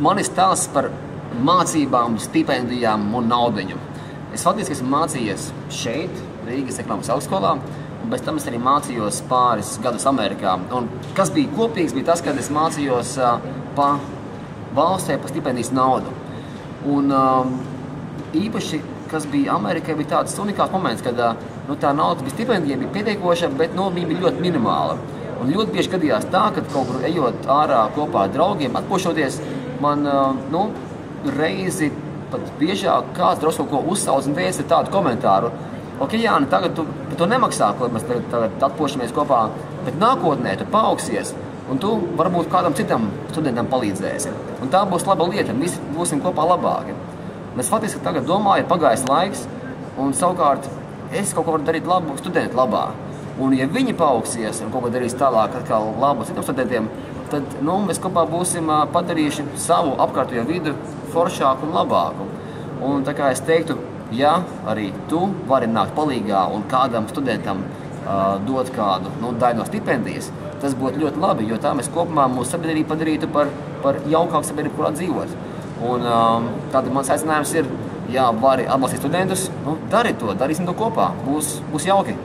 Man ir stāsts par mācībām, stipendijām un naudiņu. Es faktiski esmu mācījies šeit, Rīgas ekonomikas augstskolā, un bez tam es arī mācījos pāris gadus Amerikā. Un kas bija kopīgs, bija tas, kad es mācījos pa valstī pa stipendijas naudu. Un īpaši, kas bija Amerikai, bija tāds unikāls moments, kad tā nauda bija stipendijiem, bija pietiekoša, bet viņa bija ļoti minimāla. Un ļoti bieži gadījās tā, ka kaut kur ejot ārā kopā ar draugiem, atpošoties, man reizi pat biežāk kāds drusku ko uzsauc un teica tādu komentāru. Ok, Jāni, tagad tu to nemaksā, ko mēs tagad atpošamies kopā, bet nākotnē tu paaugsies un tu varbūt kādam citam studentam palīdzēsi. Un tā būs laba lieta, visi būsim kopā labāki. Un es faktiski tagad domāju, ir pagājis laiks, un savukārt es kaut ko varu darīt labu studentu labā. Un ja viņi paaugsies un kaut ko darīs tālāk atkal labu citam studentiem, tad mēs kopā būsim padarījuši savu apkārtējo vidu foršāku un labāku. Un tā kā es teiktu, ja arī tu vari nākt palīgā un kādam studentam dot kādu daļu no stipendijas, tas būtu ļoti labi, jo tā mēs kopumā mūsu sabiedrību padarītu par jaukāku sabiedrību, kurā dzīvot. Un tātad mans aicinājums ir, ja vari atbalstīt studentus, dari to, darīsim to kopā, būs jauki.